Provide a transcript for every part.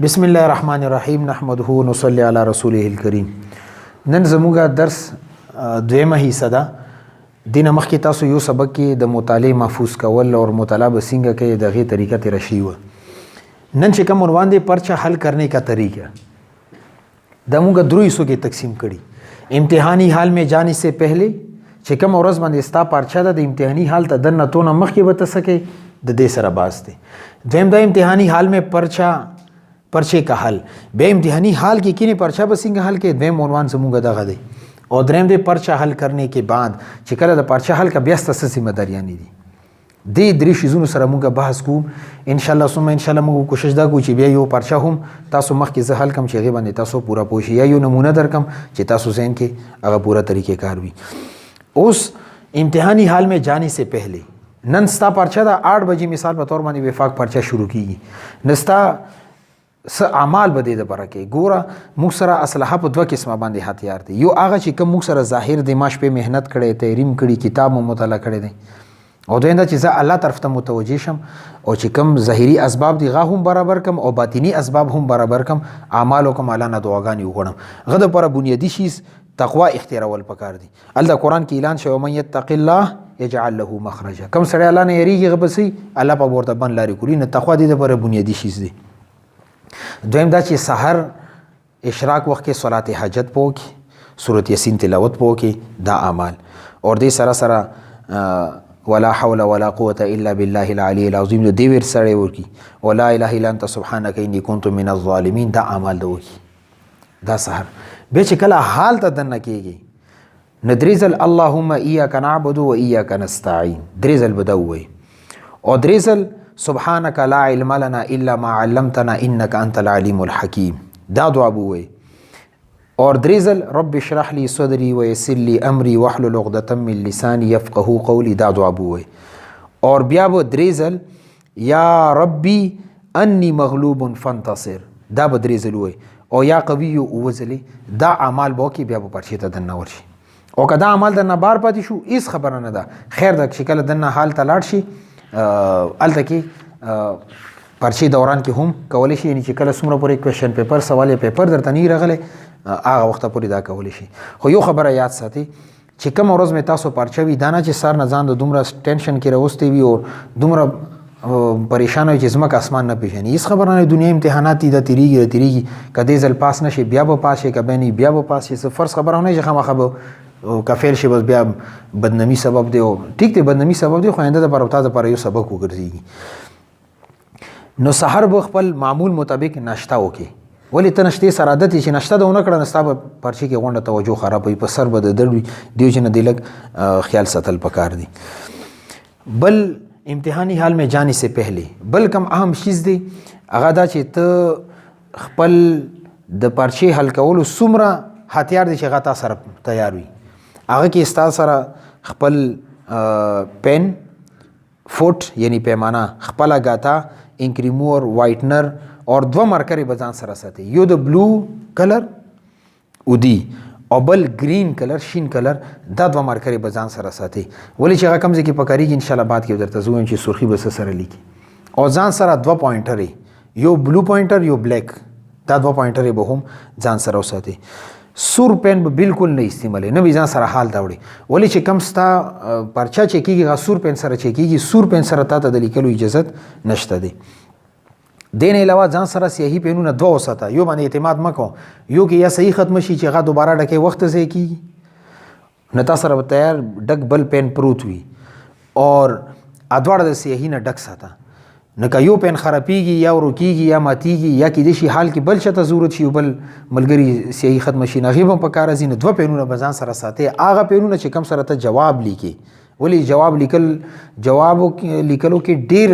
بسم الله الرحمن الرحیم نحمده ونصلي علی رسوله الکریم. نن زموږه درس دویمه حصہ ده. دینه مخکې تاسو یو سبق کې د مطالعه محفوظ کول او مطالعه به څنګه کې دغه طریقه تیر شي و. نن چې کوم عنوان دی پرچه حل کرنے کا طریقہ د موږ درو حصوں کې تقسیم کړي. امتحانی حال میں جانے سے پہلے چې کوم ورځ باندې ستا پرچه ده د امتحانی حال ته دنه تونه مخکې به تسکه د دې سره باس دی. دویم د امتحانی حال میں پرچے کا حل بے امتحانی حال کی کینی پرچہ بسنگ حل کے دویم عنوان زموږ دغه دی. او دریم دی پرچہ حل کرنے کے بعد چې کله د پرچہ حل کا بیا ستاسو ذمہ داریانی دي. دې درې شیزونو سره موږ بحث کوو ان شاء الله. ثم ان شاء الله موږ کوشش دا کوو چې بیا یو پرچہ هم تاسو مخکې زه حل کم چې غي باندې تاسو پورا پوښی یا یو نمونه درکم چې تاسو ذهن کې هغه پورا طریقې کار وي. اوس امتحانی حال میں جانے سے پہلے نن ستا پرچہ دا 8 بجې مثال په تور باندې وفاق پرچہ شروع کیږي. نستا س اعمال بده د برکه ګوره موږ سره اسلحه په دوه قسمه باندې هتیار دي. یو هغه چې کوم موږ سره ظاهر د ماش په مهنت کړي تحریم کړي کتاب مو مطالعه کړي دي او دوینده چې زه الله طرف ته متوجه شم او چې کوم ظاهري اسباب دي غا هم برابر کم او باطینی اسباب هم برابر کم اعمال کوم الله نه دعاګانی وغوړم غد پر بنیادی شیز تقوا اختیارول پکار دي. الله قرآن کې اعلان شوی من یتق الله یجعل له مخرجا. کوم سره الله نه یریږي غبسي الله په ورته بن لاري کوي نه تقوا دي د پر بنیادی شیز دي. دویم دا چې سحر اشراق وخت کې صلات حاجت پو کې سورۃ یاسین تلاوت پو کې دا اعمال اور دې سره سره ولا حول ولا قوه الا بالله العلی العظیم دې ور سره ورکی ولا اله الا انت سبحانك اني كنت من الظالمین دا اعمال دوی دا سحر به چې کله حال ته دنه کېږي ندریزل اللهم اياک نعبد واياک نستعين دریزل بدوي او دریزل سبحانك لا علم لنا الا ما علمتنا انك انت العليم الحكيم دا دعا بوي. اور دریزل رب اشرح لي صدري ويسر لي امري واحلل عقدة من لساني يفقهوا قولي دا دعا بوي. اور بیا به دریزل یا ربي اني مغلوب فانتصر دا به دریزل وي او یا قوي وزلي دا اعمال بو کې بیا به پرچې ته دنه ورشي او کدا اعمال دنه بار پاتې شو هیڅ خبره نه ده. خیر د شکل دنه حال ته لاړ شي الته کې پرچی دوران کې هم کولی شي یعنی چې کله څومره پورې کوېشن پیپر سوال پیپر درته نه راغلی هغه وخت پورې دا کولی شي. خو یو خبره یاد ساتئ چې کوم ورځ مې تاسو پرچه وي دا نه چې سر نه ځان د دومره ټینشن کې راوستی وي او دومره پریشان وي چې ځمکه اسمان نه پېژني. هېڅ خبره نه دنیا امتحانات دي دا تېرېږي که دې ځل پاس نه شي بیا به پاس شي که بیا نه بیا به پاس شي. څه فرض خبره نه چې خامخا به که فیل شي بس بیا بدنامي سبب دی او ټیک دی بدنامي سبب دی خو آینده دپاره او تا دپاره یو سبق وګرځېږي. نو سحر به خپل معمول مطابق ناشته وکړي. ولې ته نشتې سره عادت چې ناشته د ونه کړه نو ستا به پرچې کې غونډه توجه خرابوي په سر به د درد وي دې وجې نه دې لږ خیال ساتل پکار دي. بل امتحانی حال میں جانے سے پہلے بل کم اهم چیز دی هغه دا چې ته خپل د پرچې حل کولو څومره هتیار دی چې هغه تا سره تیار وي. هغه کې ستا سره خپل پین فوټ یعنی پیمانه خپله ګاتا انک ریموور وایټنر اور دوه مارکرې به ځان سره ساتي. یو د بلو کلر اودي او بل گرین کلر شین کلر دا دوه مارکرې به ځان سره ساتي. ولې چې هغه کوم ځای کې پکارېږي انشاءالله بعد کې درته زه وایم چې سرخي به څه سره لیکي. او ځان سره دوه پوینټرې یو بلو پوینټر یو بلیک دا دوه پوینټرې به هم ځان سره وساتي. سور پین به بالکل نه استعمالوي نه به ځان سره حال ته وړي. ولې چې کم ستا پرچه چې کېږي هغه سور پین سره چې کېږي سور پین سره تا ته د لیکلو اجازت نشته دی. دې نه علاوه ځان سره سیاهي پینونه دوه وساته. یو باندې اعتماد مه کوه یو کې یا صحیح ختم شي چې هغه دوباره ډکې وخت ضایع کېږي نه تا سره به تیار ډک بل پین پروت وي اور دواړه د سیاهي نه ډک ساته. نه که یو پین خرابېږي یا ورکېږي یا ماتېږي یا کېدای شي حال کې بل چاته ضرورت شي بل ملګري سیاهي ختمه شي نه هغې به په کار راځي. نو دوه پینونه به ځان سره ساتې هغه پینونه چې کوم سره ته جواب لیکې. ولې جواب لیکلو کې ډېر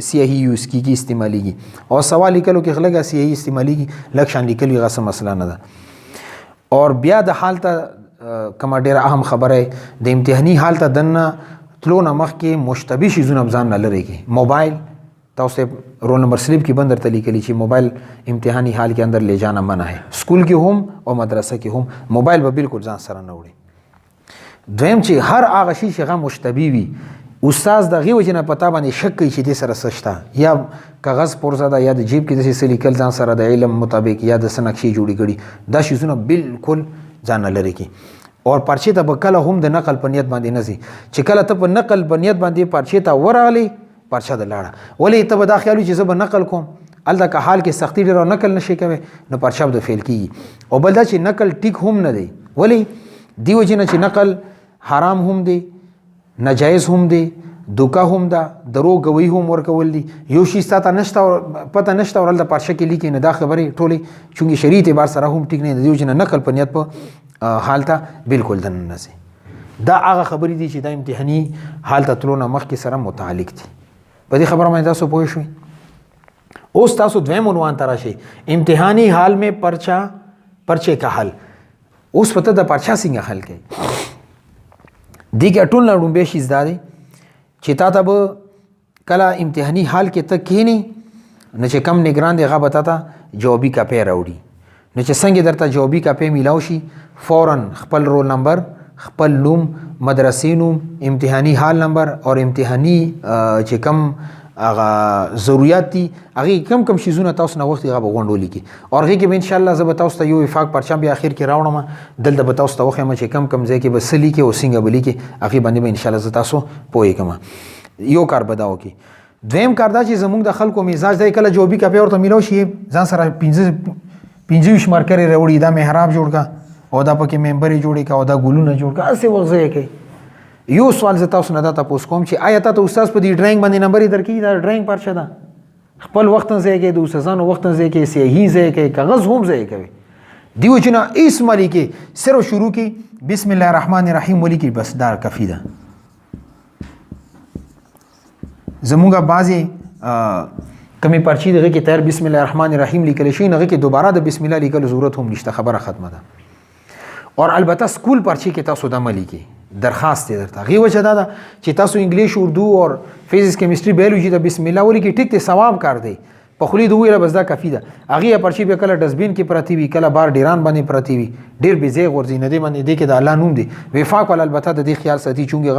سیاهي یوز کېږي استعمالېږي او سوال لیکلو کې لږه سیاهي استعمالېږي لږ شان لیکل هغه څه مسله نه ده. اور بیا د حال ته کومه ډېره اهم خبره د امتحاني حال ته دننه تلو نه مخکې مشتبه شیزونه به ځان نه لرې کړي. موبایل تاسو رول نمبر سلیپ کې بند درته لیکلي چې موبایل امتحانی حال کې اندر لے جانا منع ہے. سکول کې هم او مدرسه کې هم موبایل به بالکل ځان سره نه وړي. دویم چې هر هغه شی چې هغه مشتبه وي استاد دغه وجنه پتا باندې شک کوي چې دې سره سشتا یا کاغذ پورزه دا یا د جیب کې د څه لیکل ځان سره د علم مطابق یا د سنکشي جوړی کړي دا شیزونه بالکل ځان لري کی اور پرچې ته بکله هم د نقل په نیت باندې نه سي چې کله ته په نقل په نیت باندې پرچې ته ورغلی پرچا د لاړه ولی ته به دا خیال چې زه به نقل کوم الدا که حال کې سختی ډیره نقل نشي کوي نو پرچا د فیل کی او بل دا چې نقل ټیک هم نه دی ولی دیو جن چې نقل حرام هم دی ناجایز هم دی دوکا هم دا درو گوی هم ورکول دي یو شی ستاسو نشته پته نشته ورل د پرچا کې لیکي نه دا خبره ټوله چونګي شریعت اعتبار سره هم ټیک نه دی چې نقل په نیت په حالت بالکل دن نه سي دا هغه خبرې دي چې د امتحاني حالت تلونه مخ کې سره متعلق دي په دې خبره باندې تاسو پوه شئ اوس تاسو دویم عنوان تراشي امتحاني حال में پرچے کا حل اوس پته د پرچا څنګه حل کوي دي کې ټول نړم به شي زده چې تا ته به کله امتحاني حال کې ته کینی نه چې کم نگران دی هغه بتا ته جوابي کاپی راوړي نو چې څنګه درته جوابي کاپی میلاو شي فورا خپل رول نمبر خپل نوم مدرسې نوم امتحاني حال نمبر او امتحاني چې کم هغه ضرورت دي هغه کم شیزونه تاسو نه وخت هغه غونډول کی او هغه کې به ان شاء الله زه به تاسو ته یو وفاق پرچم به اخر کې راوړم دلته به تاسو ته وخم چې کم ځای کې بسلی کې او څنګه بلی کې هغه باندې به ان شاء الله زه تاسو پوهی کوم یو کار بداو کی دویم کار دا چې زموږ د خلکو مزاج دی کله جوابي کاپی ورته میلاو شي ځان سره 15 مارکر وروړي دا محراب جوړ کا او دا پکې ممبري جوړي کا او دا ګولونه جوړ کا اسه وغځي کوي یو سوال زه تاسو نه دا تاسو کوم چې آیا تاسو استاد په دې ډرایینګ باندې نمبر درکې دا ډرایینګ پرچا ده خپل وخت نه ځای کې د استادانو وخت نه ځای کې صحیح ځای کې کاغذ هم ځای کوي دیو چې نه اسم علی کې سره شروع کې بسم الله الرحمن الرحیم ولي کې بس دا کافی ده زموږه بعضی کمی پرچی دغه کې تیر بسم الله الرحمن الرحیم لیکل شي نه کې دوباره د بسم الله لیکل ضرورت هم نشته خبره ختمه ده اور البته سکول پرچی کې تاسو د عملی کې درخواست درته غي وجه دا چې تاسو انګلیش اردو او فزیکس کیمستري بایولوژي د بسم الله ولي کې ټیک ته ثواب کار دی په خولي دوی له بس دا کافی ده هغه پرچی به کله ډسبین کې پراتی وی کله بار ډیران باندې پراتی وی ډیر بيزي غورځي نه دی باندې دی کې د الله نوم دی وفاق ول البته د دې خیال ساتي چونګه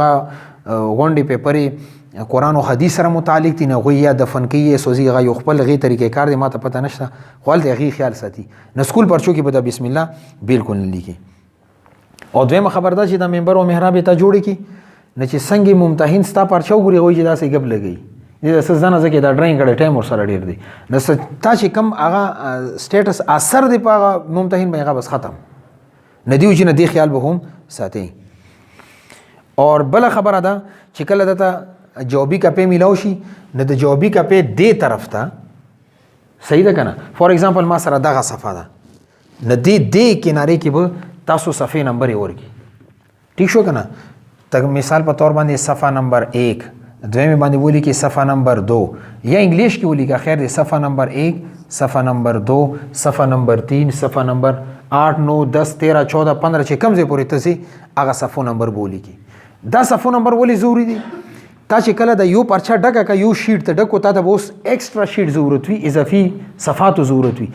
غونډي پیپرې قرآن او حدیث سره متعلق دي نه غویا د فنکیه سوزي غي خپل غي طریقې کار دي ماته پته نشته خپل دغه خیال ساتي نه سکول پرچو کې به د بسم الله بالکل نه لیکي او دویمه خبردار چې د منبر او محراب ته جوړی کی نه چې څنګه ممتحن ستا پرچو غوري وي چې داسې غب لګي دې سزانه ځکه دا ډراینګ کړه ټایم ور سره ډیر دی نو تا چې کم هغه سټیټس اثر دی په ممتحن باندې بس ختم ندیو چې نه دی خیال به هم ساتي اور بل خبره ده چې کله دته جوابي کاپی میلاو شي نه د جوابي کاپی دې طرف ته صحیح ده کنه فور ایگزامپل ما سره دغه صفه ده نه دې کناره کې به تاسو صفحه نمبر ورکی ٹھیک شو کنه تک مثال په تور باندې صفحه نمبر 1 دویمه باندې ولی کې صفحه نمبر 2 یا انګلیش کې ولی کا خیر دې صفحه نمبر 1 صفحه نمبر 2 صفحه نمبر 3 صفحه نمبر 8 9 10 13 14 15 چې کم ځای پورې تاسو هغه صفحه نمبر بولی کې دا صفحه نمبر ولی ضروری دي تا چې کله د یو پرچا ډکه کا یو شیټ ته ډکو تا ته اوس ایکسترا شیټ ضرورت وي اضافي صفحات ضرورت وي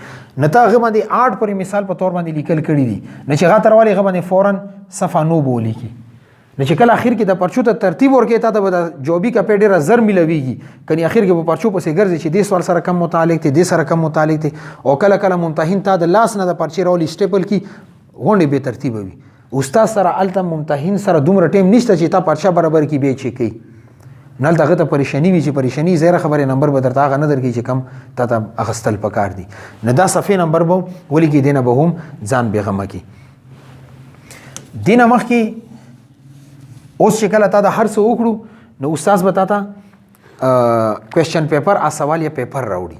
نته هغه باندې 8 پر مثال په تور باندې لیکل کړي دي نه چې غا ترواله هغه باندې فورن صفحه نو بولی کی نه چې کله اخر کې د پرچو ته ترتیب ورکې تا ته د جوابي کا پیډر زر ملويږي کني اخر کې په پرچو پسې ګرځي چې دې سوال سره کم متعلق دي دې سره کم متعلق دي او کله کله ممتحن تا د لاس نه د پرچې رول سټیپل کی غونډه به ترتیب وي استاد سره الته ممتحن سره دومره ټیم نشته چې تا پرچا برابر کی به چي کوي نل دغه ته پریشانی وی چې پریشانی زیره خبره نمبر به درته هغه نه درکې چې کم ته اغستل پکار دي نه دا صفحه نمبر به ولي کې دینه به هم ځان بیغمه کی دینه مخ کې اوس چې کله تا د هر څه وکړو نو استاد بتا تا کوېسچن پیپر ا سوال یا پیپر راوړي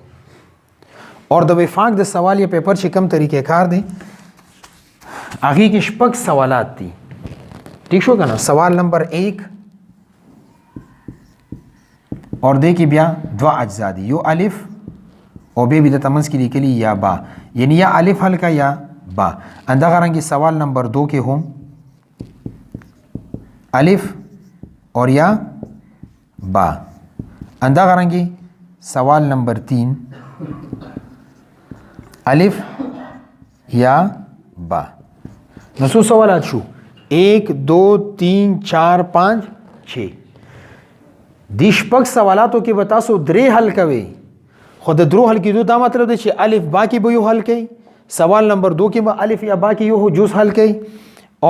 اور د وفاق د سوال یا پیپر چې کم طریقې کار دي هغه کې شپږ سوالات دي ٹھیک شو کنه سوال نمبر 1 اور دې کې بیا دوا اجزا دي یو الف او به د تمنس کې لیکلي یا با یعنی یا الف حل کا یا با اندغه رنګي سوال نمبر 2 کې هم الف اور یا با اندغه رنګي سوال نمبر 3 الف یا با نو سوالات شو 1 2 3 4 5 6 دی شپږ سوالاتو کې به تاسو 3 حل کوئ خو د درو حل کېدو دا مطلب دی چې الف با کې به یو حل کوي سوال نمبر 2 کې به الف یا با کې یو جز حل کوي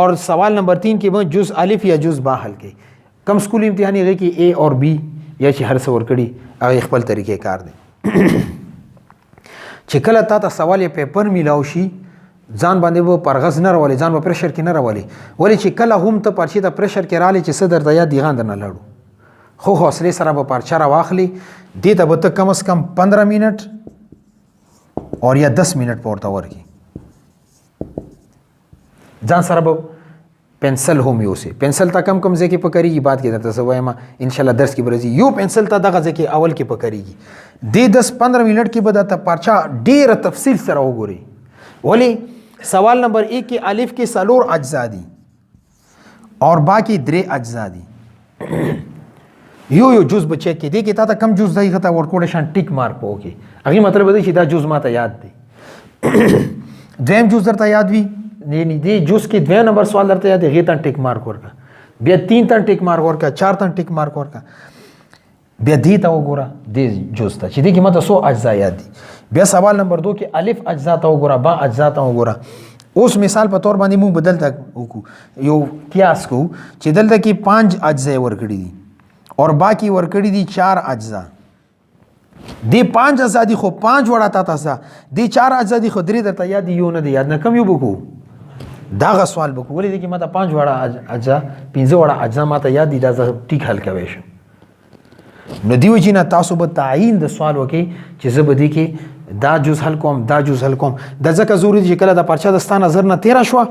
اور سوال نمبر 3 کې به جز الف یا جز با حل کوي کم سکول امتحان هغه کې A اور B یا چې هر څه ورکړي هغه خپل طریقې کار دی چې کله تا سوال یا پیپر میلاو شي ځان باندې به پرغز نه راولي ځان به پریشر کې نه راولي ولی چې کله هم ته پرچې ته پریشر کې رالی چې څه درته یا دیغان درنه لاړو خو حوصله سره به پرچه را واخلي دې ته به ته کم از کم 15 منټ اور یا 10 منټ پورته ورکي ځان سره به پنسل هم یوسي پنسل تا کم ځای کې پکړيږي بعد کې درته وایم ان شاء الله درس کې برځي یو پنسل تا دغه ځای کې اول کې پکړيږي دې 10-15 منټ کې به د پرچه ډېر تفصیل سره وګوري ولی سوال نمبر 1 کې الف کې 4 اجزا دي اور باقی 3 اجزا دي یو جز بچی کې دی کې تا کم جز دی غته ورکوډ شان ټیک مارک وکي هغه مطلب دی چې دا جز ماته یاد دی دویم جز درته یاد وي نه دی جز کې 2 نمبر سوال درته یاد دی غته ټیک مارک ورکا بیا 3 تن ټیک مارک ورکا 4 تن ټیک مارک ورکا بیا دی تا وګوره دی جز ته چې دی کې ماته 100 اجزا یاد دي بیا سوال نمبر 2 کې الف اجزا ته وګوره با اجزا ته وګوره اوس مثال په تور باندې مو بدل تک یو قیاس کو چې دلته کې 5 اجزا ورکړي دي اور باقی ورکړي دي 4 اجزا دی 5 اجزا دي خو 5 وړه تا تاسو دی 4 اجزا دي خو درې درته یاد یو نه دی یاد نه کم یو بکو دا غ سوال بکو ولې دي کې ماته 5 وړه اجزا 5 وړه اجزا ماته یاد دي دا ټیک حل کوي شم نو دیو جنا تاسو به تعیین د سوال وکي چې زه به دي کې دا جز حل کوم دا جز حل کوم د ځکه ضروري چې کله د پرچا دستان نظر نه 13 شو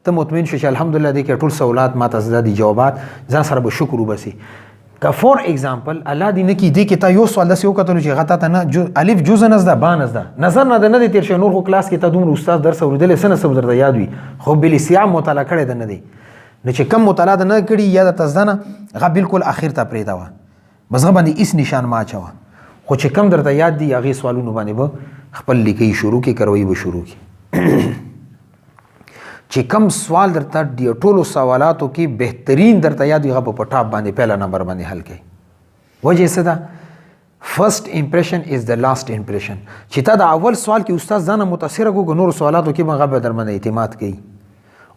ته مطمئن شې الحمدلله دې کې ټول سوالات ماته زدي جوابات ځان سره به شکر وبسي که فور ایگزامپل الله دې نه کې دې کې تا یو سوال داسې وکړو چې غته ته نه الف جز نه زده با نه زده نظر نه دی تیر شي نور خو کلاس کې ته دومره استاد درس اوریدل سنه سم درته یاد وي خو بل سیام مطالعه کړی نه دی نو چې کم مطالعه نه کړي یا د تزدنه غا بالکل اخر ته پرې دا بس غ باندې اس نشان ما چوا خو چې کم درته یاد دي هغه سوالونه باندې به خپل لیکي شروع کی کروي به شروع کی چې کم سوال درته دی ټولو سوالاتو کې بهترین درته یاد هغه په ټاپ باندې پهلا نمبر باندې حل کړي وجه څه ده فرست امپریشن از د لاست امپریشن چې تا د اول سوال کې استاد ځان متاثر کو نور سوالاتو کې هغه در باندې اعتماد کوي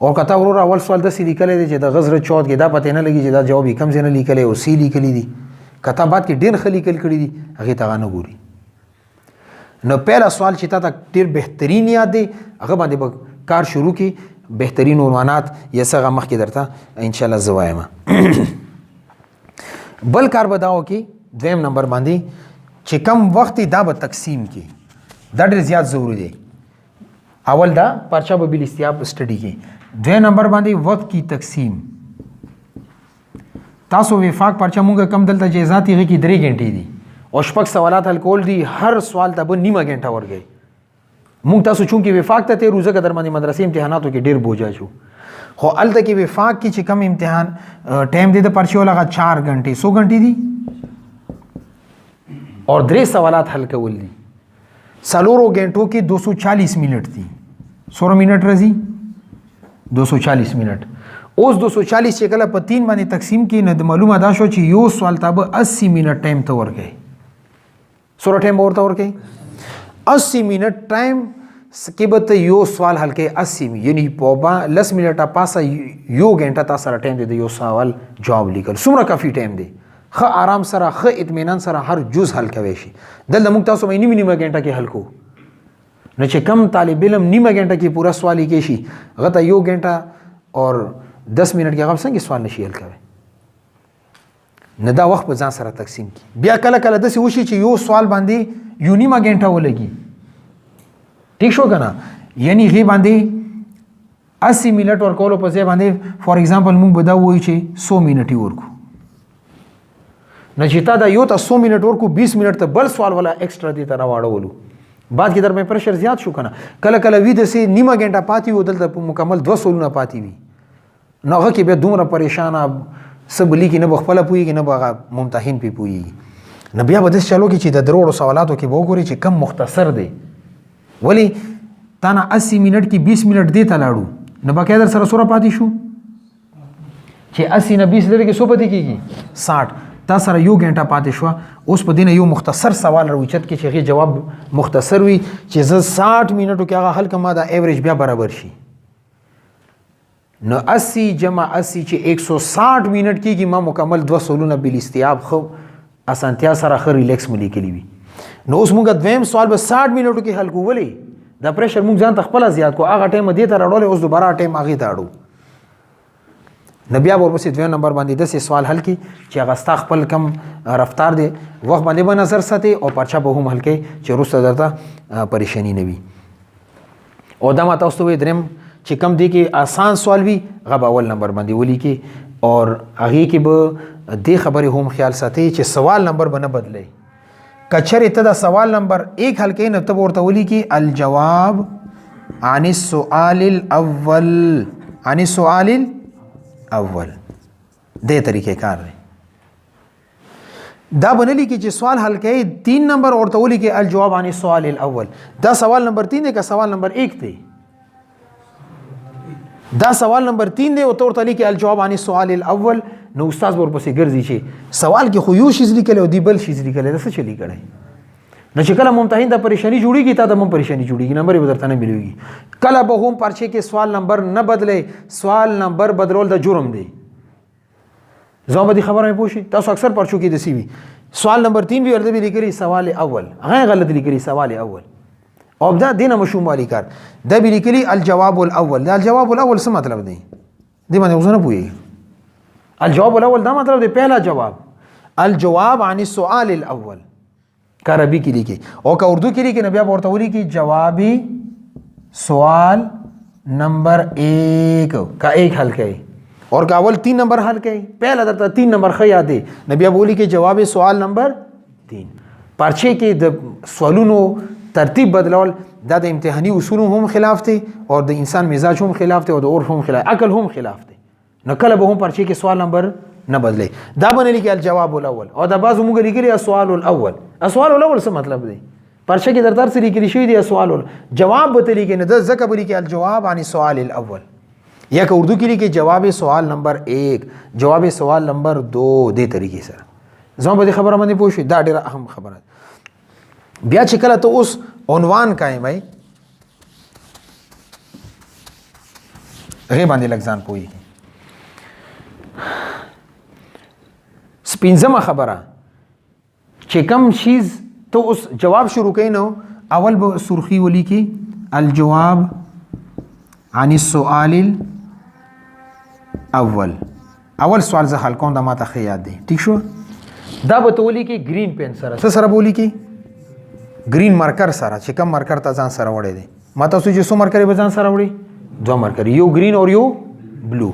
او کته ورور اول سوال د سې لیکل دي چې د غزر چوت کې دا پته نه لګي چې دا جواب کم ځنه لیکل او سی لیکل دي کته بعد کې ډېر خلی کل کړی دي هغه ته نه ګوري نو پهلا سوال چې تا ډېر بهترین یاد دی هغه باندې کار شروع کی بهترین عنوانات یا څنګه مخکې درته ان شاء الله زوایم بل کار بداو کې دویم نمبر باندې چې کم وخت دا به تقسیم کی دا ډېر زیات ضروری دی اول دا پرچا به بل استیاب سټډي کی دویم نمبر باندې وخت کی تقسیم تاسو وفاق پرچا مونږ کم دلته جزاتی غي کی 3 غنټې دي او شپږ سوالات حل کول دي هر سوال ته به نیمه غنټه ورګي مونږ تاسو چونکی وفاق ته روزه قدر باندې مدرسې امتحاناتو کې ډیر بوجا شو خو الته کې وفاق کې چې کم امتحان ټایم دی د پرچو لغه 4 غنټې 100 غنټې دي اور 3 سوالات حل کول دي سالورو غنټو کې 240 منټ دي 100 منټ راځي 240 منټ اوس 240 چې کله په 3 باندې تقسیم کې نه معلومه دا شو چې یو سوال ته 80 منټ ټایم ته ورګي 100 ټایم ورته ورګي 80 منټ ټایم کې به ته یو سوال حل کې 80 یعنی په 10 منټه پاسه یو غنټه تاسو سره ټایم دی یو سوال جواب لیکل څومره کافي ټایم دی خه آرام سره خه اطمینان سره هر جز حل کوي شي دلته موږ تاسو مې نیمه غنټه کې حل کو نو چې کم طالب علم نیمه غنټه کې پورا سوال کې شي غته یو غنټه اور 10 منټ کې هغه څنګه سوال نشي حل کوي نه دا وخت په ځان سره تقسیم کی بیا کله کله د څه وشي چې یو سوال باندې یو نیمه غنټه ولګي ٹھیک شو کنه یعنی غي باندې 80 منټ ورکول په ځای باندې فور ایگزامپل موږ بدا وایو چې 100 منټ ورکو نه چې تا دا یو ته 100 منټ ورکو 20 منټ ته بل سوال ولا ایکسترا دي ته راوړولو بعد کې در مې پرشر زیات شو کنه کله کله وی د سي نیمه غنټه پاتې و دلته مکمل 2 سوالونه پاتې وي نو هغه کې به دومره پریشان سب لیکي نه بخپله پويږي نه بغه ممتحن پی پويږي نه بیا به د چلو کې چې د دروړو سوالاتو کې به وګوري چې کم مختصر دی ولی تا نه 80 منټ کې 20 منټ دی ته لاړو نه بقایا در سره سوره پاتې شو چې 80 نه 20 لري کې سو پاتې کېږي 60 تا سره یو غنټه پاتې شو. اوس په دینه یو مختصر سوال راوچت کې چې هغه جواب مختصر وي چې زه 60 منټو کې هغه حل کما دا ایوریج بیا برابر شي. نو 80 جمع 80 چې 160 منټ کېږي ما مکمل 2 سوالونه بل استیاب خو اسانتیا سره خو ریلیکس ملي کلی وي. نو اوس موږ دویم سوال به 60 منټو کې حل کوولې دا پریشر موږ ځان تخپل زیات کو هغه ټایم دې ته راړول اوس دوباره ټایم هغه ته اړو. نبی ابو ورپسې دویم نمبر باندې د سوال حل کی چې هغه ستا خپل کم رفتار دی وخت باندې به نظر ساتي او پرچا به هم حل کی چې روسته درته پریشانی نه وي. او دا ما تاسو ته درم چې کم دی کې آسان سوال وي غو اول نمبر باندې ولي کې اور هغه کې به دې خبره هم خیال ساتي چې سوال نمبر به نه بدلي. کچره ته دا سوال نمبر 1 حل کین ته ورته ولي کې الجواب عن السؤال الاول عن السؤال الاول دې طریقې کار دی. دا بنلی کې چې سوال حل کړي 3 نمبر ورته ولي کې الجواب عن السؤال الاول دا سوال نمبر 3 دی که سوال نمبر 1 دی. دا سوال نمبر 3 دی او ورته ولي کې الجواب عن السؤال الاول. نو استاد ورپسې ګرځي چې سوال کې خو یو شی لیکل او دی بل شی لیکل دا څه چلی کړي. نو چې کله ممتحن ته پریشانی جوړیږي تا ته هم پریشانی جوړیږي نمبر به درته نه ملوي. کله به هم پرچې کې سوال نمبر نه بدلې سوال نمبر بدلول د جرم دی. زما دي خبره مې پوښي تاسو اکثر پرچو کې دسی وي سوال نمبر 3 وی ورته لیکلي سوال اول هغه غلط لیکلي سوال اول او دا دینه مشوم والی کار دا به لیکلي الجواب الاول. دا الجواب الاول څه مطلب دی دې باندې وزنه پوي. الجواب الاول دا مطلب دی پہلا جواب الجواب عن السؤال الاول کا عربی کې لیکي او کا اردو کې لیکي نبی ورته ولي کې جوابي سوال نمبر 1 کا 1 حل کړي اور کا اول 3 نمبر حل کړي پہلا درته 3 نمبر خ یاد دی نبی بولی کې جوابي سوال نمبر 3 پرچې کې د سوالونو ترتیب بدلول دا د امتحاني اصولو هم خلاف دي او د انسان مزاج هم خلاف دي او د عرف هم خلاف عقل هم خلاف دي. نو کله به هم پرچې کې سوال نمبر نه بدلی دا باندې کې الجواب الاول او دا بعضو موږ لیکلي السؤال الاول. السؤال الاول څه مطلب دی پرچې کې در سره لیکلي شوی دی السؤال جواب به لیکي نه د زکه به لیکي الجواب عن السؤال الاول یا که اردو کې لیکي جواب سوال نمبر 1 جواب سوال نمبر 2 دې طریقې سره زما به خبره باندې پوښي دا ډیره اهم خبره. بیا چې کله ته اوس عنوان قائم وای غي باندې لګزان پوي سپینځمه خبره چې کم شیز ته اوس جواب شروع کین نو اول به سرخی ولي کې الجواب عن السؤال الاول اول سوال زه حل کوم دا ماته خیال دی ٹھیک شو. دا به ته ولي کې گرین پین سره څه سره بولی کې گرین مارکر سره چې کم مارکر ته ځان سره وړي دي ما تاسو چې سو مارکر به ځان سره وړي 2 مارکر یو گرین اور یو بلو.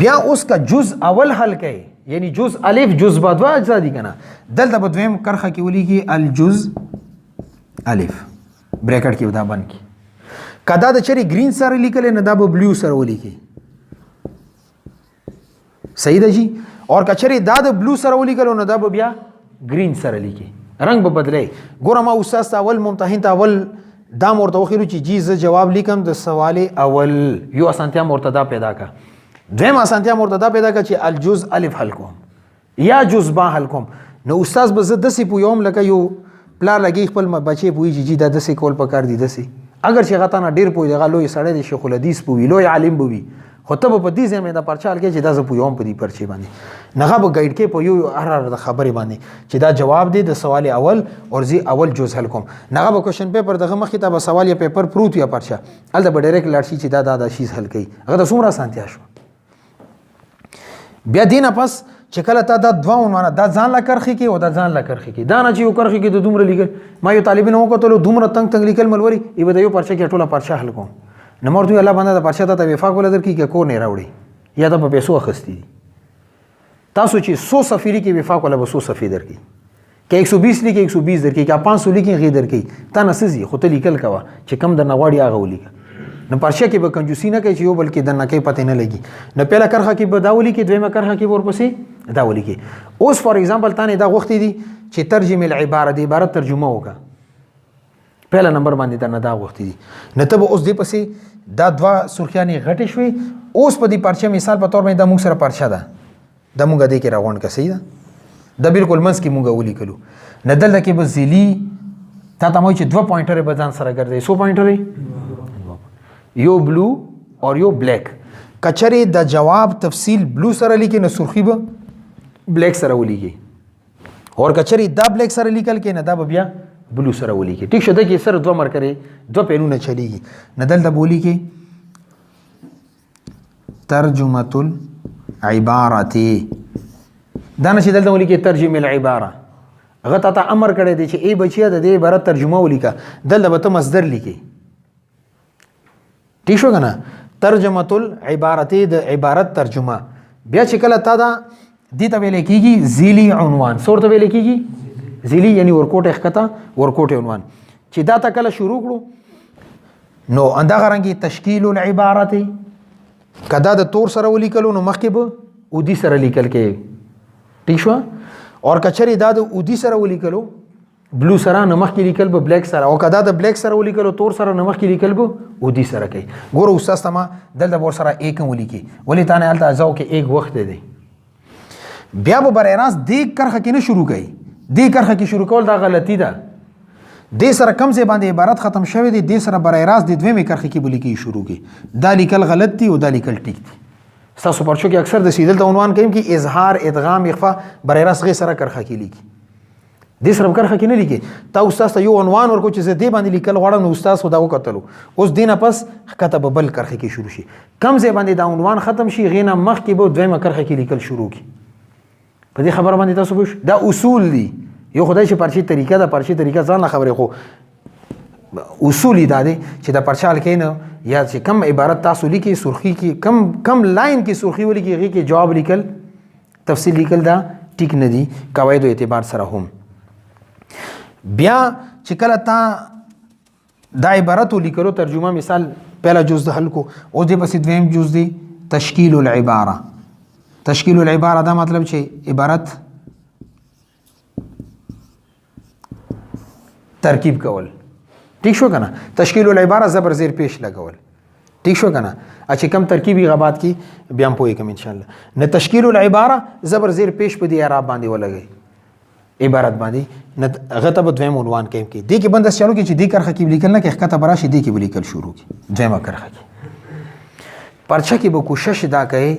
بیا اوس کا جز اول حل کړي یعنی جز الف جز با دوا اجزا دي کنه دلته په دویم کرخه کې ولي کې الجز الف بریکټ کې ودا بن کې کدا د چری گرین سره لیکل نه دا به بلو سره ولي کې صحیح ده جی. اور کچری دا د بلو سره ولي کلو نه دا به بیا گرین سره لیکي رنگ به بدلای. ګوره ما استاد اول ممتحن ته اول دا مرته وخیرو چې جی ز جواب لیکم د سوال اول یو اسانتیا مرتدا پیدا کا دویم اسانتیا مرتدا پیدا کا چې الجز الف حل کوم یا جز با حل کوم. نو استاد به زه دسی پویوم لکه یو پلار لګي خپل بچي پوي چې جی دا دسی کول پکار دي دسی اگر چې غته نه ډیر پوي دغه لوی سړی د شیخ الحدیث پوي لوی عالم بوي خو ته په دې ځمه دا پرچال کې چې دا ز پویوم په دې پرچې باندې نغه به گایډ کې په یو هر د خبرې باندې چې دا جواب دی د سوال اول اور زی اول جز حل کوم نغه به کوېشن پیپر دغه مخې ته به سوال یا پیپر پروت یا پرچا ال د ډایرکټ لارشي چې دا شیز حل کړي هغه د څومره سانتیا شو. بیا دینه پس چې کله تا دا دوه عنوان دا ځان لا کرخي کې او دا ځان لا کرخي کې دا نه چې یو کرخي کې د دومره لیکل ما یو طالبین هو کتلو دومره تنگ لیکل ملوري ای به یو پرچا کې ټوله پرچا حل کوم نو مرته الله باندې د پرچا ته وفاق ولر کې کو نه راوړي یا د پیسو اخستي تاسو چې 100 صفری کې وفاق ولا 100 صفې درکې کې 120 لیکي 120 درکې کې 500 لیکي غي درکې تا نسزي خو ته لیکل کوا چې کم د نغواړي هغه ولیکه نو پرچا کې به کنجوسی نه کوي چې یو بلکې د نکې پته نه لګي نو پهلا کرخه کې به داولي کې دویمه کرخه کې ورپسې داولي کې اوس فور ایگزامپل تانه دا غوښتي دي چې ترجمه العباره دی عبارت ترجمه وکړه پهلا نمبر باندې دا نه دا غوښتي دي نو ته اوس دې پسې دا دوا سرخیانې غټې شوي اوس په دې پرچا مثال په تور باندې د موږ سره پرچا ده د موږ دې کې راغونډ کا صحیح ده د بالکل منځ کې مونږ ولیکلو. نه دلته کې به زیلی تا ته مو چې 2 پوینټر به ځان سره ګرځي. 100 پوینټر یو بلو اور یو بلیک. کچره د جواب تفصیل بلو سره لیکي نه سرخی به بلیک سره ولیکي اور کچره دا بلیک سره لیکل کې نه دا بیا بلو سره ولیکي. ٹھیک شته کې سره 2 مرکرې 2 پینونه چلیږي. نه دلته بولی کې ترجمه العبارات دا نشي دلته ولیکي ترجمه العباره. هغه ته امر کړی دی چې ای بچیا د دې عبارت ترجمه ولیکه. دلته به ته مصدر لیکي. ٹھیک شو کنه. ترجمه العبارات د عبارت ترجمه. بیا چې کله تا دا دې ته ویل کېږي ذیلی عنوان. صورت ویل کېږي ذیلی یعنی ورکوټه ښکته ورکوټه عنوان. چې دا تا کله شروع کړو نو اندغه رنګي تشکیل العبارات کدا د تور سره ولیکلو نو مخکې به اودي سره لیکل کې. ٹھیک شو. اور کچری دا د اودي سره ولیکلو بلو سره نو مخکې لیکل به بلیک سره او کدا د بلیک سره ولیکلو تور سره نو مخکې لیکل به اودي سره کوي. ګوره استاد تما دلته ور سره ایک ولیکي ولی تانه الته ازاو کې ایک وخت دی. بیا به بر راست دې کرخه کې نه شروع کوي. دې کرخه کې شروع کول دا غلطی ده. دې سره کم ځای باندې عبارت ختم شوی دی. دې سره بر راست د دویمه کرخه کې بلیکي شروع کی. دا لیکل غلط دی او دا لیکل ټیک دی. تاسو پرچو کې اکثر د سیدل ته عنوان کوي کې اظهار ادغام اخفاء بر راست غیر سره کرخه کې لیکي. دې سره کرخه کې نه لیکي. تا استاد ته یو عنوان ورکو چې زه دې باندې لیکل غواړم نو استاد خدا وکتلو اوس دینه پس کتب بل کرخه کې شروع شي. کم ځای باندې دا عنوان ختم شي غینه مخ کې به دویمه کرخه کې لیکل شروع کی. په دې خبره باندې تاسو پوښ دا اصول دي. یو خدای چې پرچی طریقه دا پرچی طریقه ځان خبره خو اصول دا دي چې دا پرچال کین یا چې کم عبارت تاسو لیکي سرخی کې کم لاین کې سرخی ولیکي غي کې جواب لیکل تفصیل لیکل دا ټیک نه دي قواعد او اعتبار سره هم. بیا چې کله تا دا عبارت لیکلو ترجمه مثال پہلا جز د حل کو او دې پس دویم جز دی تشکیل العباره. تشکیل العباره دا مطلب چې عبارت ترکیب کول. ٹھیک شو کنه. تشکیل العباره زبر زیر پیش لګول. ٹھیک شو کنه. چې کم ترکیبی غبات کی بیا هم پوي کوم ان شاء الله. نه تشکیل العباره زبر زیر پیش په دی اعراب باندې ولګي عبارت باندې نه غته په دویم عنوان کې دی کې بند چالو کې چې دی کرخه کې لیکل نه کې ښکته براشي دی کې لیکل شروع کی دویمه کرخه کې. پرچا کې به کوشش دا کوي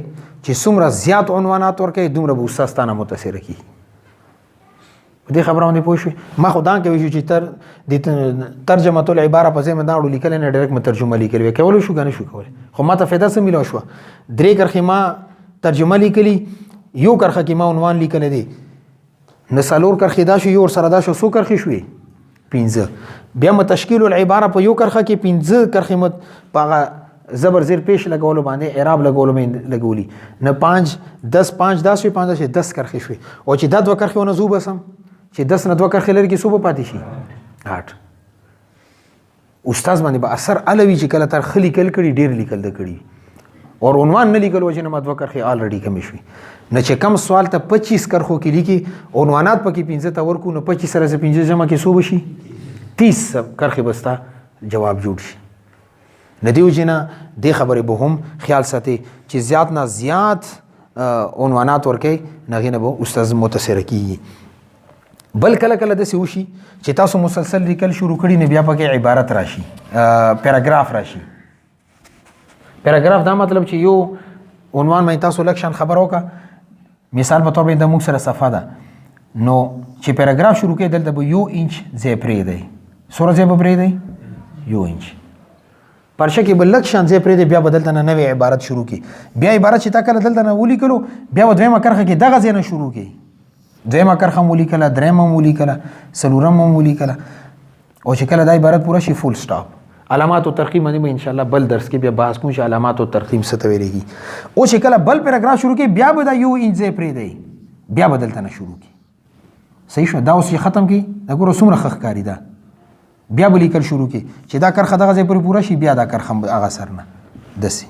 چې څومره زیات عنوانات ورکړي دومره به استادانه متاثر کی. دې خبره باندې پوه شو. ما خدان کې ویل چې ترجمه العباره په ځای مداړو لیکل نه ډایرکټ مترجمه لیکل وکول شو کنه شو کول خو ما ته فایده سم ملو شو. درې کرخه ما ترجمه لیکلی یو کرخه کې ما عنوان لیکل دي نسالور کرخه دا شو یو سره دا شو سو کرخه شوې 15. بیا م تشکیل العباره په یو کرخه کې 15 کرخه مت پاغه زبر زیر پیش لګولو باندې اعراب لګولو باندې لګولي نه 5 10 5 10 5 10 کرخه شوې او چې دا دوه کرخه ونه زو بسم چې 10 نه دوه کرخه لري کې صوبه پاتې شي 8. استاد باندې به اثر الوی چې کله تر خلی کل کړي ډیر لیکل د کړي اور عنوان نه لیکل وجه نه ما دوه کرخه الریډي کم شوي نه چې کم سوال ته 25 کرخو کې لیکي عنوانات پکې 15 ته ورکو نو 25 سره 15 جمع کې صوبه شي 30 کرخه بستا جواب جوړ شي. ندیو جنا دې خبره به هم خیال ساتي چې زیات نه زیات عنوانات ورکې نه غنه به استاد متاثر کیږي. بل کله کله د سی وشي چې تاسو مسلسل لیکل شروع کړي نه بیا پکې عبارت راشي پیراګراف راشي. پیراګراف دا مطلب چې یو عنوان مې تاسو لکشن خبر وکا مثال په تور باندې د موږ سره صفه ده نو چې پیراګراف شروع کې دلته به 1 انچ ځای پرې دی سوره ځای پرې دی 1 انچ پرشه کې بل لکشن ځای پرې دی بیا بدلته نه نوې عبارت شروع کی. بیا عبارت چې تا کله دلته نه ولیکلو بیا دویمه کرخه کې دغه ځای نه شروع کی دویمه کرخه ولیکله دریمه ولیکله څلورمه ولیکله او چې کله دا عبارت پوره شي فول سټاپ. علامات او ترقیم باندې ان شاء الله بل درس کې بیا بحث کوم چې علامات او ترقیم څه ته ویلېږي. او چې کله بل پیراګراف شروع کی بیا به دا 1 انچ ځای پرې دی بیا بدلته نه شروع کی. صحیح شو. دا اوس ختم کی دا ګوره څومره ښه ښکاري دا بیا به لیکل شروع کی چې دا کرخه دغه ځای پورې پوره شي بیا دا کرخه هغه سر نه دسي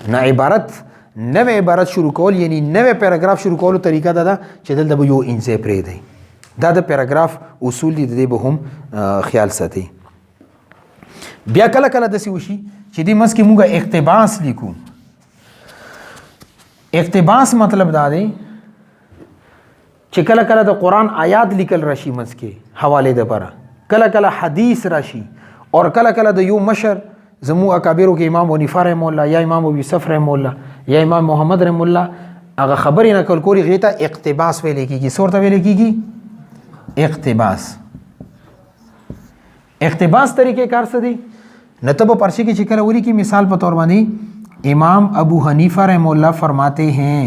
نه عبارت نوې عبارت شروع کول یعنی نوې پیراګراف شروع کولو طریقه دا ده چې دلته به 1 انچ ځای پرې دی. دا د پیراګراف اصول دي د دې به هم خیال ساتي. بیا کله کله داسې وشي چې دې منځ کې موږ اقتباس لیکو. اقتباس مطلب دا دی چې کله کله د قرآن آیات لیکل راشي منځ کې حواله د پره، کله کله حدیث راشي، اور کله کله د یو مشر زمو اکابرو کې امام حنیفه رحم الله یا امام ابو یوسف رحم الله یا امام محمد رحم الله هغه خبرې نقل کوي، غیته اقتباس ویل کېږي. څورته ویل کېږي اقتباس. اقتباس طریقې کار څه دی؟ نتب پرچے کې چې کله وری کی مثال په تور باندې امام ابو حنیفہ رحم اللہ فرماتے ہیں،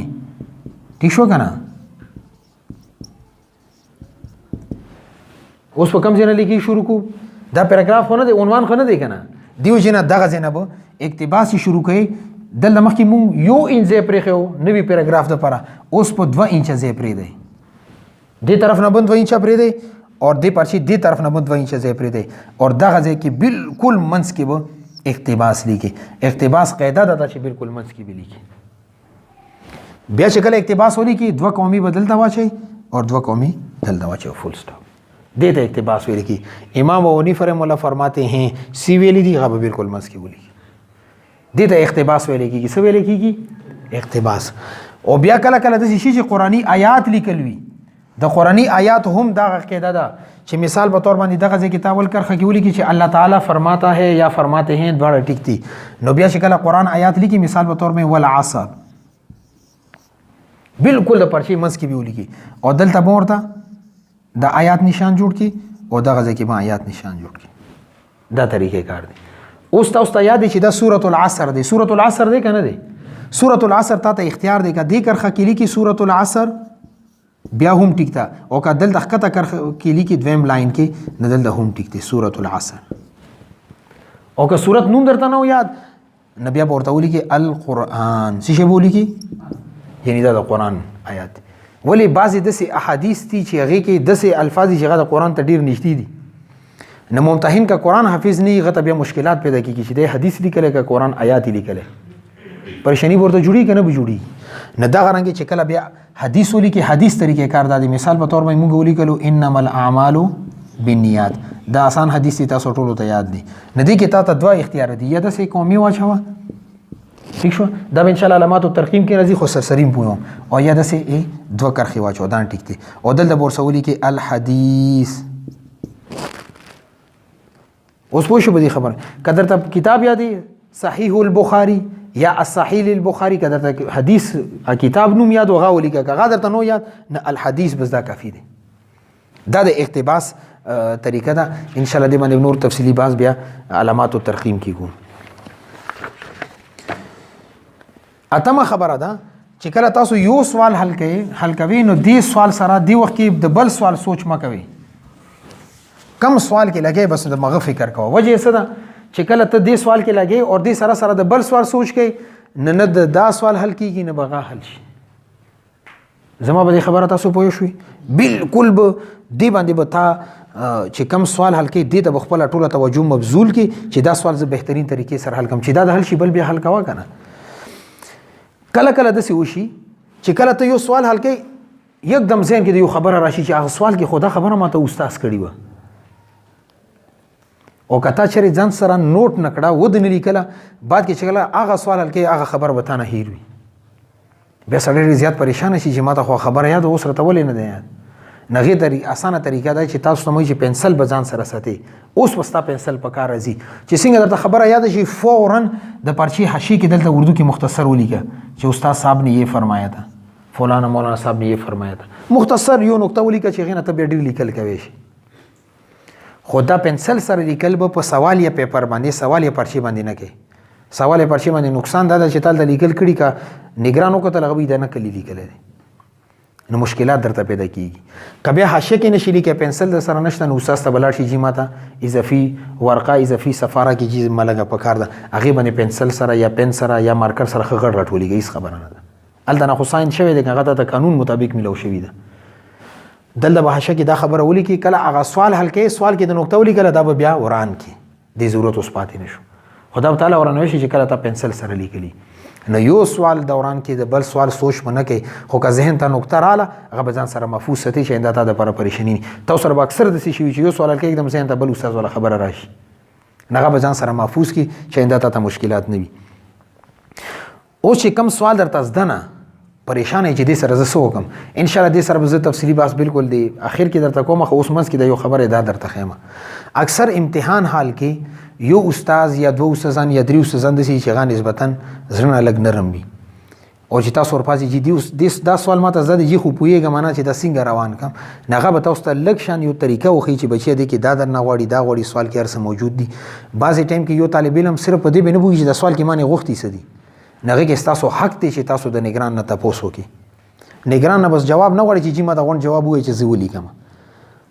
ٹھیک شو کنا، اوس په کوم ځای لیکي شروع کو دا پیراګراف خونه دی، عنوان خونه دی کنه، دیو جنا دغه جنب اقتباس شروع کړي دل مخکې مون یو انځ پرې خو نوی پیراګراف د پره اوس په 2 انچ ځای پرې دی، دې طرف نه بند 2 انچ پرې دی اور دې پرچی دې طرف نه بند 2 انچ ځای پرې دی اور دغه ځای کې بالکل منځ کې به اقتباس لیکي. اقتباس قاعده ده چې بالکل منځ کې به لیکي. بیا چې کله اقتباس ولیکي 2 قومي بدلته واچي اور 2 قومي دلته واچي فل سٹاپ، دې ته اقتباس ویل کی. امام ابو حنیفہ رحمہ اللہ فرماتے ہیں سی ویلی دی غو بالکل منځ کې ولیکي، دې ته اقتباس ویل کیږي. څه ویل کیږي؟ اقتباس. او بیا کله کله د شي چې قرآنی آیات لیکل وي، د قرآنی آیات هم دا قاعده ده چې مثال په تور باندې دغه ځای کتاب الکرخه کې ولیکي چې الله تعالی فرماتا ہے یا فرماتے ہیں، دواړه ټیک دي. نو بیا چې کله قرآن آیات لیکي مثال په تور باندې والعصر بالکل د پرچی منځ کې به ولیکي او دلته به ورته د آیات نشان جوړ کی او دغه ځای کې به آیات نشان جوړ کی. دا طریقې کار دی. اوس تاسو ته یاد دی چې دا سورۃ العصر دی. سورۃ العصر دی کنه دی؟ سورۃ العصر تا ته اختیار دی کا دې کرخه کې لیکي سورۃ العصر بیا هم ټیک تا او کا دل دخته کرخه کې لیکي دویم لاین کې نه دل د هم ټیک دی سورۃ العصر. او که سورۃ نوم درته نو یاد نبی ورته ولي کې القرآن څه شی بولی کې یعنی دا د قرآن آیات. ولی بعضی دسې احادیث دي چې هغه کې دسې الفاظ چې هغه د قرآن ته ډیر نږدې دي، نه ممتحن کا قرآن حافظ نه غته بیا مشکلات پیدا کیږي چې د حدیث لیکل کا قرآن آیات لیکل پریشانی ورته جوړی کنه به جوړی نه. دا غرانګه چې کله بیا حدیث ولیکي حدیث طریقې کار دادي. مثال په تور باندې موږ ولیکلو انما الاعمال بالنیات، دا آسان حدیث تاسو ټولو ته یاد دي. نه دي کې تا ته 2 اختیار دي، یا د سې قومي واچوه ٹھیک شو، دا ان شاء الله علامات الترقیم کې راځي خو سرسریم پویم، او یا د سې 2 کرخي واچو دا ټیک دي. او دل د بورسولي کې الحدیث. اوس پوه شو به دي خبره قدر ته کتاب یادي صحیح البخاری یا الصحیح للبخاری قدر ته حدیث کتاب نوم یاد وغه ولي کا قدر ته نو یاد نه الحدیث بس دا کافی دي. دا د اقتباس طریقه ده. ان شاء الله د باندې نور تفصیلی باز بیا علامات الترقیم کې کوم. اتمه خبره ده چې کله تاسو یو سوال حل کوي نو دې سوال سره دی وخت کې د بل سوال سوچ ما کوي. کم سوال کې لګي بس د مغه فکر کوه. وجه څه ده چې کله ته دې سوال کې لګي اور دې سره سره د بل سوال سوچ کوي نه دا سوال حل کیږي نه بغا حل شي. زما به خبره تاسو پوه شئ بالکل به دی باندې به تا چې کم سوال حل کې دې ته خپل ټوله توجه مبذول کی چې دا سوال ز بهترین طریقې سره حل کوم چې دا د حل شي بل بیا حل کوا کنه. کله کله د سی وشي چې کله ته یو سوال حل کې یکدم ذهن کې یو خبره راشي چې هغه سوال کې خدا خبره ماته استاد کړی و او کته چرې ځان سره نوٹ نکړه ود نه لیکله بعد کې چې کله هغه سوال حل کې هغه خبر وته نه هیر وي بیا سړی زیات پریشان شي چې ماته خو خبره یاد اوس رته ولې نه ده یاد. نغې طریقه اسانه طریقه ده چې تاسو ته مې چې پنسل بزان سره ساتي اوس وستا پنسل پکار راځي چې څنګه درته خبره یاد شي فورا د پرچی حشی کې دلته اردو کې مختصر ولیکه چې استاد صاحب نے یہ فرمایا تھا فلانا مولانا صاحب نے یہ فرمایا تھا. مختصر یو نقطه ولیکه چې غینه ته به ډیر لیکل کوي شي. خدا پنسل سره لیکل به په سوال یا پیپر باندې سوال یا پرچی باندې نه کوي. سوال یا پرچی باندې نقصان دا چې تل لیکل کړي کا نگرانو کو ته لغوي دا نه کلی لیکل دي نو مشکلات درته پیدا کیږي. کبه حاشیه کې نشي لیکه پنسل در سره نشته نو استاد ته بلار شي جی ماته اضافي ورقه اضافي صفاره کې چیز ملګه پکار ده هغه باندې پنسل سره یا پن سره یا مارکر سره خغړ راټولېږي هیڅ خبره نه ده. الته نه حسین شوی دی هغه ته قانون مطابق ملو شوی ده. دلته به حاشیه کې دا خبره ولي کې کله هغه سوال حل کې سوال کې د نقطه ولي کله دا بیا وران کې د ضرورت اوس پاتې نشو. خدا تعالی ورانوي شي چې کله تا پنسل سره لیکلی نو یو سوال دوران کې د بل سوال سوچ منه کوي خو که ذهن ته نقطه رااله هغه به ځان سره محفوظ ساتي چې انده تا د لپاره پریشانی نه. تاسو سره به اکثر داسې شي چې یو سوال کې एकदम ذهن ته بل استاد ولا خبره راشي هغه به ځان سره محفوظ کی چې انده تا ته مشکلات نه وي. او چې کم سوال درته زده نه پریشان چې دې سره زه څه وکم. ان شاء الله دې سره به زه تفصیلي بحث بالکل دی اخر کې درته کوم. خو اوس منځ کې د یو خبره دا درته ښیم. اکثر امتحان حال کې یو استاد یا دوه استادان یا درې استادان داسې چې هغه نسبتا زړه نه لږ نرم وي او چې تاسو ورپاسې چې دا سوال ماته زه د جي خو پوهېږم نه چې دا څنګه روان کړم نو هغه به تاسو ته لږ شان یو طریقه وښیي چې بچیه دی کې دا درنه غواړي دا غواړي سوال کې هر څه موجود دي. بعضې ټایم کې یو طالب علم صرف په دې به نه پوهېږي چې دا سوال کې ما نه غوښتي څه دي نو هغې کې ستاسو حق دی چې تاسو د نګران نه تپوس وکړي. نګران نه بس جواب نه غواړي چې جي ما ته غونډ جواب ووایي چې زه ولیکم.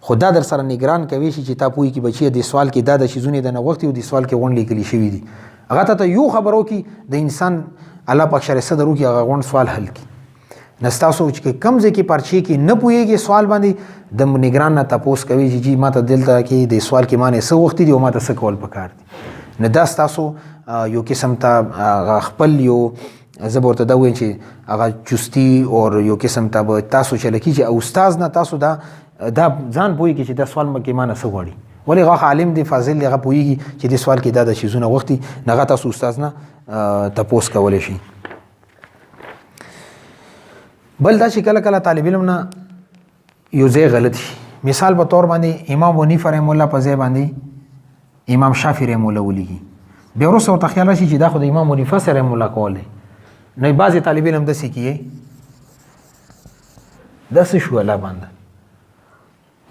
خو دا در سره نګران کوي چې تا پوهېږي چې بچیه دې سوال کې دا د شیزونه د نه غوښتي او دې سوال کې غونډ لیکلي شوي دي. هغه ته یو خبر وکړي د انسان الله پاک شر صدر وکړي هغه غونډ سوال حل کړي. نو ستاسو چې کم ځای کې پرچې کې نه پوهېږي سوال باندې د نګران نه تپوس کوي چې جي ما ته دلته کې د سوال کې ما نه څه وختي دي او ما ته څه کول پکار دي. نو دا ستاسو یو قسم ته خپل یو زه به ورته دا ووایم چې هغه چستی او یو قسم ته به تاسو چلکي چې استاد نه تاسو دا ځان پوهېږي چې دا سوال کې ما نه څه غواړي. ولې هغه عالم دی فاضل دی هغه پوهېږي چې د سوال کې دا د شیزونه وختي نو هغه تاسو استاد نه تپوس کولی شي. بل دا چې کله کله طالب علم نه یو ځای غلط شي. مثال په طور باندې امام حنیفه رحمه الله په ځای باندې امام شافعي رحمه الله ولیکي بیا وروسته ورته خیال راشي چې دا خو د امام حنیفه سره رحمه الله کول دی. نو بعضې طالب علم داسې کیې داسې شو الله باندې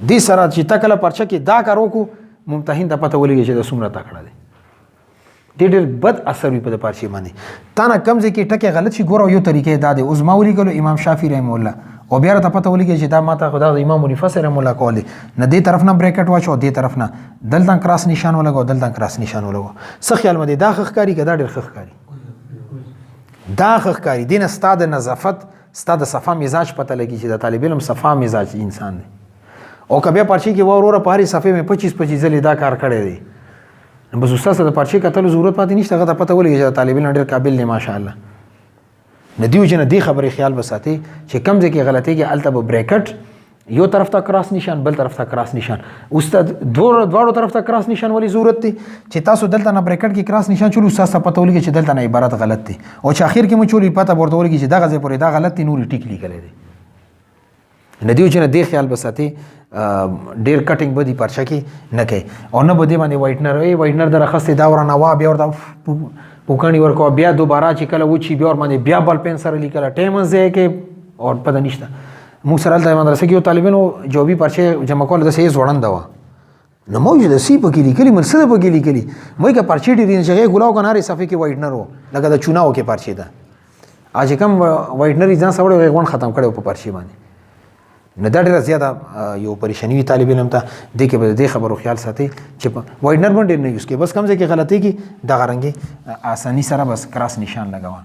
دې سره چې تا کله پرچه کې دا کار وکړو ممتحن ته پته ولګي چې دا څومره تکړه دی. ډېر بد اثر وي په د پرچې باندې. تا نه کم ځای کې ټکې غلط شي ګوره یو طریقې دا دی. اوس ما ولیکلو امام شافعي رحمه الله او بیا راته پته ولګي چې دا ماته خو دا د امام حنیفه سره رحمه الله کول دی. نه دې طرف نه بریکټ واچو دې طرف نه دلته کراس نشان ولګو دلته کراس نشان ولګو. څه خیال مې دی دا ښه ښکاري که دا ډېر ښه ښکاري؟ دا ښه ښکاري. دې نه ستا د نظافت ستا د صفا مزاج پته لګي چې د طالب علم صفا مزاج انسان دی. او که بیا پرچې کې وروره په هرې صفحې مې 25 ځلې دا کار کړی دی نو بس استاد ته د پرچې کتلو ضرورت پاتې نشته. هغه ته پته ولګي چې د طالب علم ډېر قابل دی ماشاءالله. نو دې وجې نه دې خبرې خیال به ساتئ چې کوم ځای کې غلطېږي هلته به بریکټ یو طرف ته کراس نشان بل طرف ته کراس نشان. استاد دواړو طرف ته کراس نشان ولې ضرورت دی چې تاسو دلته نه بریکټ کې کراس نشان چولو استاد ته پته ولګي چې دلته نه عبارت غلط دی او چې اخر کې مو چولي پته ورته ولګي چې دغه ځای پورې دا غلط دی نور ټیک لیکلی دی. نو دې وجې نه دې خیال به ساتئ ډېر کټینګ به دې پرچه کې نه کوي او نه به دې باندې وایټنر در اخیستی دا ورانه وا بیا ورته پوکڼې ورکوه بیا دوباره چې کله وچي بیا ورباندې بیا بل پین سره لیکله ټایم ځای کې او پته نشته. موږ سره هلته مدرسه کې یو طالب علم جوابي پرچې جمع کوله داسې یې ځوړنده وه نو ما وایي د سی پکې لیکلي من څه ده پکې لیکلي ما وایي که پرچې ډېرې چې هغې ګلاو که نه هرې صفحې کې وایټنر و لکه د چوناو کې پرچې ده چې کوم وایټنر یې ځان سره وړی هغې غونډ ختم کړی و په پرچې باندې. نو دا ډېره زیاته یو پریشاني وي طالب علم ته. دې کې به د دې خبرو خیال ساتئ چې وایټنر باندې ډېر نه یوز کوي. بس کم ځای کې غلطۍ کې دغه رنګې اساني سره بس کراس نشان لګوه.